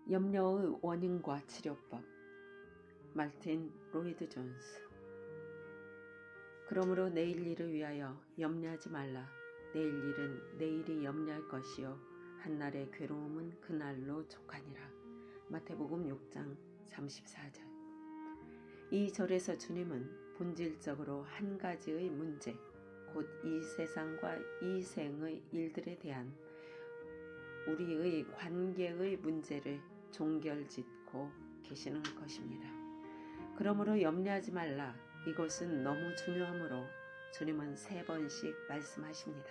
염려의 원인과 치료법. 말틴 로이드 존스. 그러므로 내일 일을 위하여 염려하지 말라. 내일 일은 내일이 염려할 것이요 한날의 괴로움은 그날로 족하니라. 마태복음 6장 34절. 이 절에서 주님은 본질적으로 한 가지의 문제, 곧 이 세상과 이 생의 일들에 대한 우리의 관계의 문제를 종결짓고 계시는 것입니다. 그러므로 염려하지 말라. 이것은 너무 중요하므로 주님은 3번씩 말씀하십니다.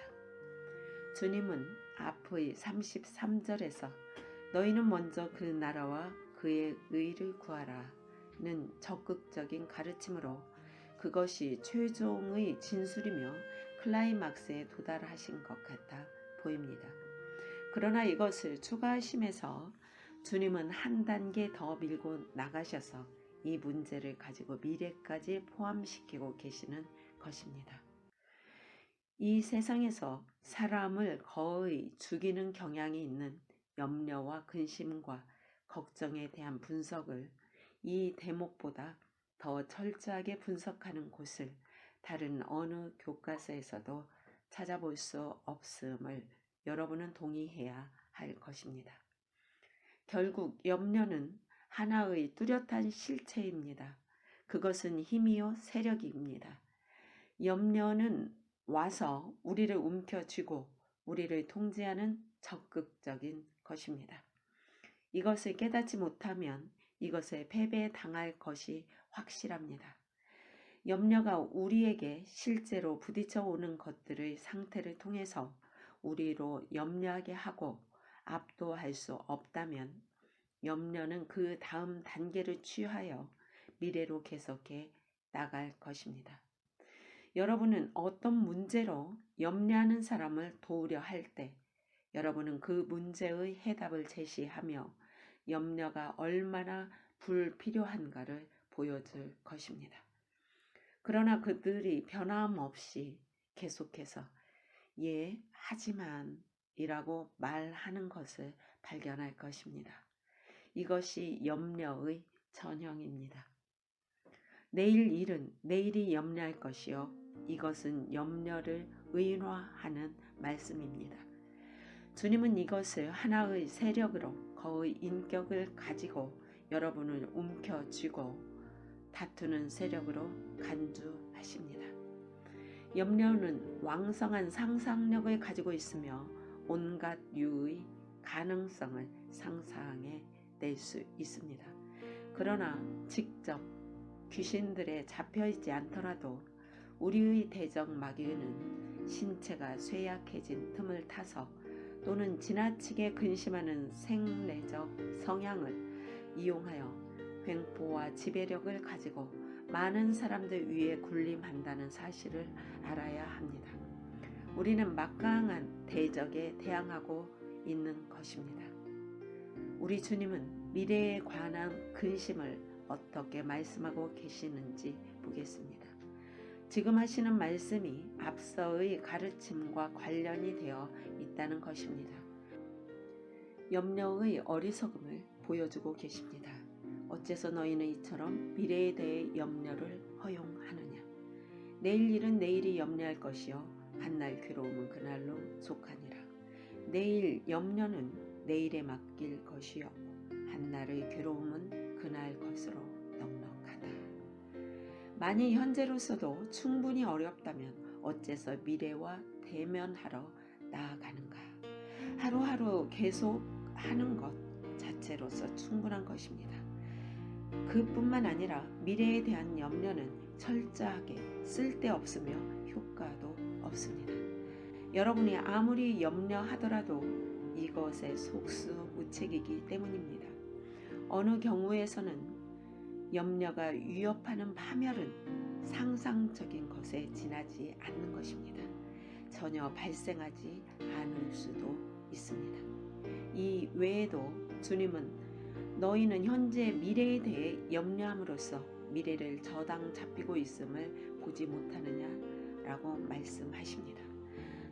주님은 앞의 33절에서 너희는 먼저 그 나라와 그의 의를 구하라는 적극적인 가르침으로 그것이 최종의 진술이며 클라이막스에 도달하신 것 같아 보입니다. 그러나 이것을 추가하심에서 주님은 한 단계 더 밀고 나가셔서 이 문제를 가지고 미래까지 포함시키고 계시는 것입니다. 이 세상에서 사람을 거의 죽이는 경향이 있는 염려와 근심과 걱정에 대한 분석을 이 대목보다 더 철저하게 분석하는 곳을 다른 어느 교과서에서도 찾아볼 수 없음을 여러분은 동의해야 할 것입니다. 결국 염려는 하나의 뚜렷한 실체입니다. 그것은 힘이요 세력입니다. 염려는 와서 우리를 움켜쥐고 우리를 통제하는 적극적인 것입니다. 이것을 깨닫지 못하면 이것에 패배당할 것이 확실합니다. 염려가 우리에게 실제로 부딪혀 오는 것들의 상태를 통해서 우리로 염려하게 하고 압도할 수 없다면 염려는 그 다음 단계를 취하여 미래로 계속해 나갈 것입니다. 여러분은 어떤 문제로 염려하는 사람을 도우려 할 때 여러분은 그 문제의 해답을 제시하며 염려가 얼마나 불필요한가를 보여줄 것입니다. 그러나 그들이 변함없이 계속해서 예, 하지만 이라고 말하는 것을 발견할 것입니다. 이것이 염려의 전형입니다. 내일 일은 내일이 염려할 것이요. 이것은 염려를 의인화하는 말씀입니다. 주님은 이것을 하나의 세력으로 거의 인격을 가지고 여러분을 움켜쥐고 다투는 세력으로 간주하십니다. 염려는 왕성한 상상력을 가지고 있으며 온갖 유의 가능성을 상상해 낼 수 있습니다. 그러나 직접 귀신들에 잡혀있지 않더라도 우리의 대적 마귀는 신체가 쇠약해진 틈을 타서 또는 지나치게 근심하는 생내적 성향을 이용하여 횡포와 지배력을 가지고 많은 사람들 위에 군림한다는 사실을 알아야 합니다. 우리는 막강한 대적에 대항하고 있는 것입니다. 우리 주님은 미래에 관한 근심을 어떻게 말씀하고 계시는지 보겠습니다. 지금 하시는 말씀이 앞서의 가르침과 관련이 되어 있다는 것입니다. 염려의 어리석음을 보여주고 계십니다. 어째서 너희는 이처럼 미래에 대해 염려를 허용하느냐. 내일 일은 내일이 염려할 것이요 한날 괴로움은 그날로 족하니라. 내일 염려는 내일에 맡길 것이요 한날의 괴로움은 그날 것으로 넉넉하다. 만일 현재로서도 충분히 어렵다면 어째서 미래와 대면하러 나아가는가. 하루하루 계속 하는 것 자체로서 충분한 것입니다. 그뿐만 아니라 미래에 대한 염려는 철저하게 쓸데없으며 효과도 없습니다. 여러분이 아무리 염려하더라도 이것의 속수무책이기 때문입니다. 어느 경우에서는 염려가 위협하는 파멸은 상상적인 것에 지나지 않는 것입니다. 전혀 발생하지 않을 수도 있습니다. 이 외에도 주님은 너희는 현재 미래에 대해 염려함으로써 미래를 저당 잡히고 있음을 보지 못하느냐라고 말씀하십니다.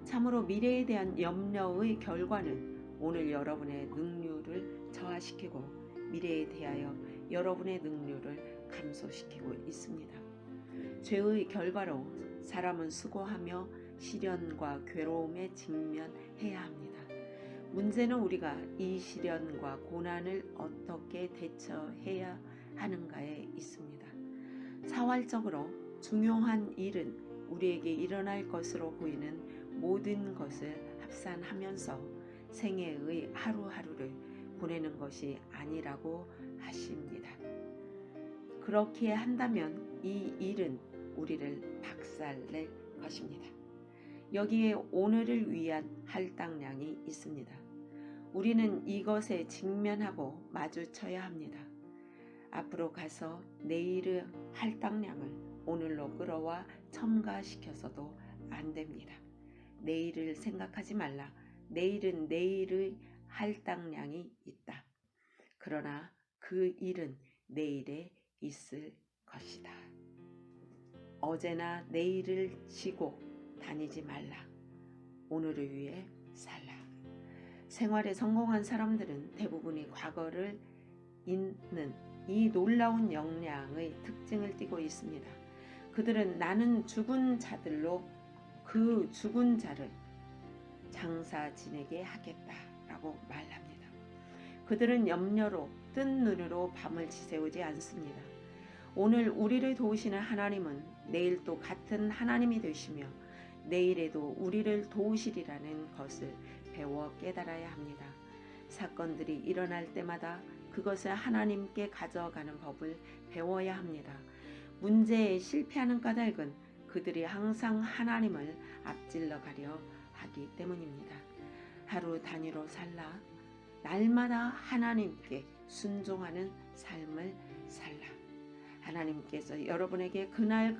참으로 미래에 대한 염려의 결과는 오늘 여러분의 능률을 저하시키고 미래에 대하여 여러분의 능률을 감소시키고 있습니다. 죄의 결과로 사람은 수고하며 시련과 괴로움에 직면해야 합니다. 문제는 우리가 이 시련과 고난을 어떻게 대처해야 하는가에 있습니다. 사활적으로 중요한 일은 우리에게 일어날 것으로 보이는 모든 것을 합산하면서 생애의 하루하루를 보내는 것이 아니라고 하십니다. 그렇게 한다면 이 일은 우리를 박살낼 것입니다. 여기에 오늘을 위한 할당량이 있습니다. 우리는 이것에 직면하고 마주쳐야 합니다. 앞으로 가서 내일의 할당량을 오늘로 끌어와 첨가시켜서도 안 됩니다. 내일을 생각하지 말라. 내일은 내일의 할당량이 있다. 그러나 그 일은 내일에 있을 것이다. 어제나 내일을 지고 다니지 말라. 오늘을 위해 살라. 생활에 성공한 사람들은 대부분이 과거를 잇는 이 놀라운 역량의 특징을 띠고 있습니다. 그들은 나는 죽은 자들로 그 죽은 자를 장사 지내게 하겠다라고 말합니다. 그들은 염려로 뜬 눈으로 밤을 지새우지 않습니다. 오늘 우리를 도우시는 하나님은 내일 또 같은 하나님이 되시며 내일에도 우리를 도우시리라는 것을 배워 깨달아야 합니다. 사건들이 일어날 때마다 그것을 하나님께 가져가는 법을 배워야 합니다. 문제에 실패하는 까닭은 그들이 항상 하나님을 앞질러 가려 하기 때문입니다. 하루 단위로 살라. 날마다 하나님께 순종하는 삶을 살라. 하나님께서 여러분에게 그날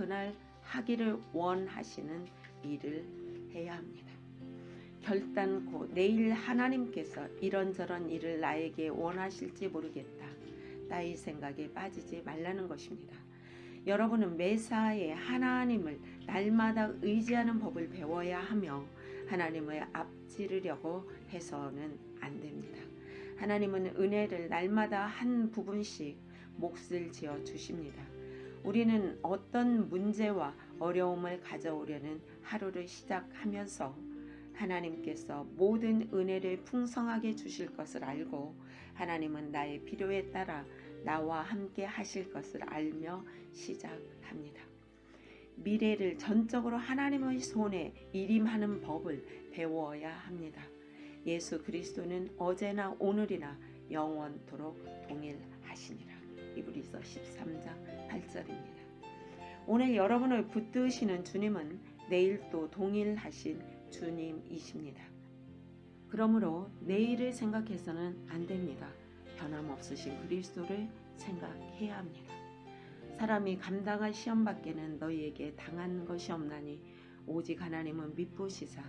하기를 원하시는 일을 해야 합니다. 결단코 내일 하나님께서 이런저런 일을 나에게 원하실지 모르겠다. 따위 생각에 빠지지 말라는 것입니다. 여러분은 매사에 하나님을 날마다 의지하는 법을 배워야 하며 하나님을 앞지르려고 해서는 안 됩니다. 하나님은 은혜를 날마다 한 부분씩 몫을 지어 주십니다. 우리는 어떤 문제와 어려움을 가져오려는 하루를 시작하면서 하나님께서 모든 은혜를 풍성하게 주실 것을 알고 하나님은 나의 필요에 따라 나와 함께 하실 것을 알며 시작합니다. 미래를 전적으로 하나님의 손에 일임하는 법을 배워야 합니다. 예수 그리스도는 어제나 오늘이나 영원토록 동일하시니라. 히브리서 13장 8절입니다. 오늘 여러분을 붙드시는 주님은 내일도 동일하신 주님이십니다. 그러므로 내일을 생각해서는 안 됩니다. 변함없으신 그리스도를 생각해야 합니다. 사람이 감당할 시험 밖에는 너희에게 당한 것이 없나니 오직 하나님은 미쁘시사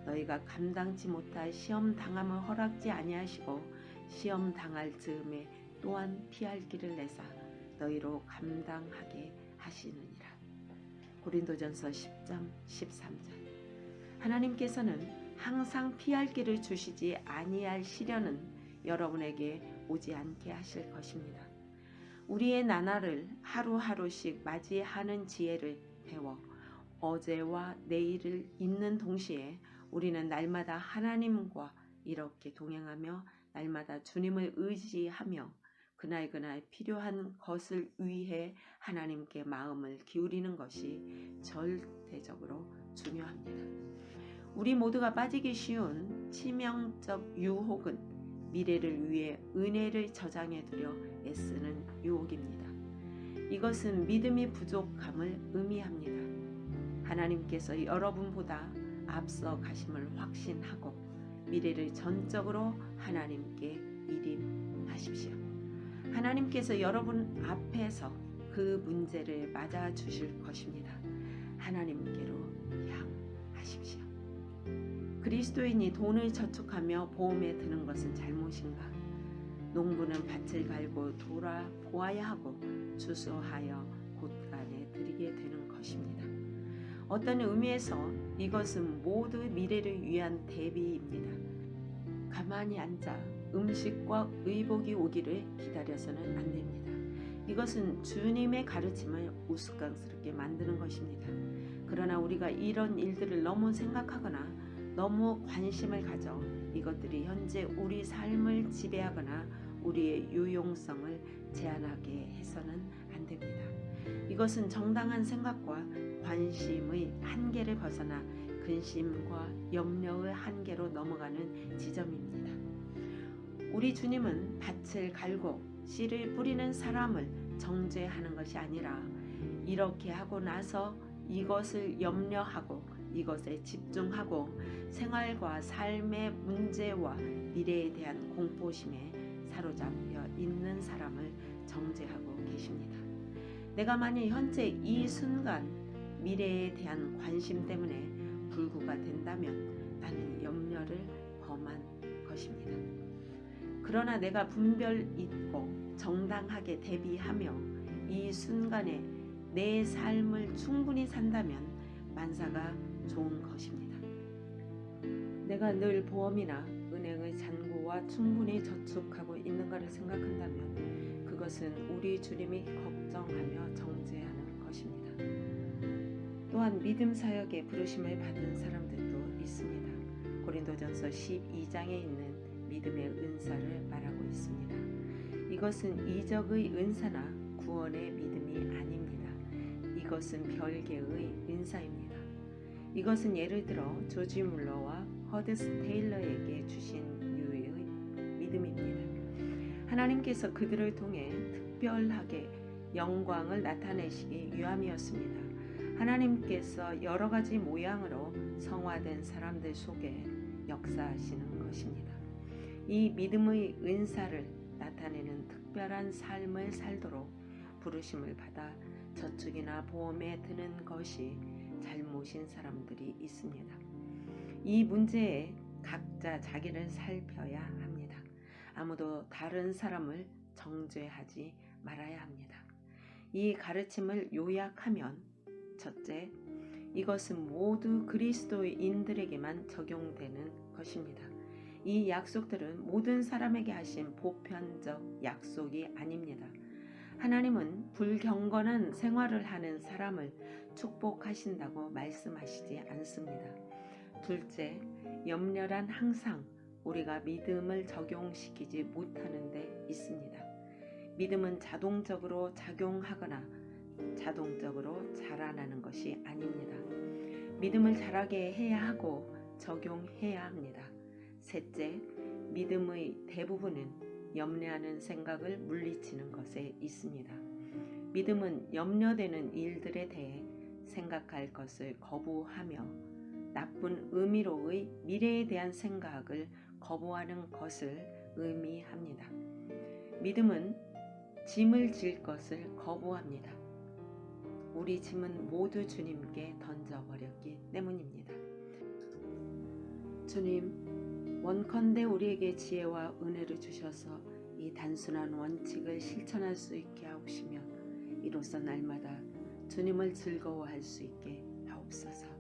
너희가 감당치 못할 시험 당함을 허락지 아니하시고 시험 당할 즈음에 또한 피할 길을 내사 너희로 감당하게 하시느니라. 고린도전서 10장 13절. 하나님께서는 항상 피할 길을 주시지 아니할 시련은 여러분에게 오지 않게 하실 것입니다. 우리의 나날을 하루하루씩 맞이하는 지혜를 배워 어제와 내일을 잇는 동시에 우리는 날마다 하나님과 이렇게 동행하며 날마다 주님을 의지하며 그날 필요한 것을 위해 하나님께 마음을 기울이는 것이 절대적으로 중요합니다. 우리 모두가 빠지기 쉬운 치명적 유혹은 미래를 위해 은혜를 저장해 두려 애쓰는 유혹입니다. 이것은 믿음이 부족함을 의미합니다. 하나님께서 여러분보다 앞서 가심을 확신하고 미래를 전적으로 하나님께 일임하십시오. 하나님께서 여러분 앞에서 그 문제를 맞아 주실 것입니다. 하나님께로 향하십시오. 그리스도인이 돈을 저축하며 보험에 드는 것은 잘못인가? 농부는 밭을 갈고 돌아보아야 하고 추수하여 곳간에 드리게 되는 것입니다. 어떤 의미에서 이것은 모두 미래를 위한 대비입니다. 가만히 앉아 음식과 의복이 오기를 기다려서는 안 됩니다. 이것은 주님의 가르침을 우스꽝스럽게 만드는 것입니다. 그러나 우리가 이런 일들을 너무 생각하거나 너무 관심을 가져 이것들이 현재 우리 삶을 지배하거나 우리의 유용성을 제한하게 해서는 안 됩니다. 이것은 정당한 생각과 관심의 한계를 벗어나 근심과 염려의 한계로 넘어가는 지점입니다. 우리 주님은 밭을 갈고 씨를 뿌리는 사람을 정죄하는 것이 아니라 이렇게 하고 나서 이것을 염려하고 이것에 집중하고 생활과 삶의 문제와 미래에 대한 공포심에 사로잡혀 있는 사람을 정죄하고 계십니다. 내가 만일 현재 이 순간 미래에 대한 관심 때문에 불구가 된다면 나는 염려를 범한 것입니다. 그러나 내가 분별 있고 정당하게 대비하며 이 순간에 내 삶을 충분히 산다면 만사가 좋은 것입니다. 내가 늘 보험이나 은행의 잔고와 충분히 저축하고 있는가를 생각한다면 그것은 우리 주님이 걱정하며 정죄하는 것입니다. 또한 믿음 사역에 부르심을 받은 사람들도 있습니다. 고린도전서 12장에 있는 믿음의 은사를 말하고 있습니다. 이것은 이적의 은사나 구원의 믿음이 아닙니다. 이것은 별개의 은사입니다. 이것은 예를 들어 조지 물러와 허드스 테일러에게 주신 유의 믿음입니다. 하나님께서 그들을 통해 특별하게 영광을 나타내시기 위함이었습니다. 하나님께서 여러 가지 모양으로 성화된 사람들 속에 역사하시는 것입니다. 이 믿음의 은사를 나타내는 특별한 삶을 살도록 부르심을 받아 저축이나 보험에 드는 것이 잘못인 사람들이 있습니다. 이 문제에 각자 자기를 살펴야 합니다. 아무도 다른 사람을 정죄하지 말아야 합니다. 이 가르침을 요약하면 첫째, 이것은 모두 그리스도인들에게만 적용되는 것입니다. 이 약속들은 모든 사람에게 하신 보편적 약속이 아닙니다. 하나님은 불경건한 생활을 하는 사람을 축복하신다고 말씀하시지 않습니다. 둘째, 염려란 항상 우리가 믿음을 적용시키지 못하는 데 있습니다. 믿음은 자동적으로 작용하거나 자동적으로 자라나는 것이 아닙니다. 믿음을 자라게 해야 하고 적용해야 합니다. 셋째, 믿음의 대부분은 염려하는 생각을 물리치는 것에 있습니다. 믿음은 염려되는 일들에 대해 생각할 것을 거부하며 나쁜 의미로의 미래에 대한 생각을 거부하는 것을 의미합니다. 믿음은 짐을 질 것을 거부합니다. 우리 짐은 모두 주님께 던져버렸기 때문입니다. 주님, 원컨대 우리에게 지혜와 은혜를 주셔서 이 단순한 원칙을 실천할 수 있게 하옵시며 이로써 날마다 주님을 즐거워할 수 있게 하옵소서.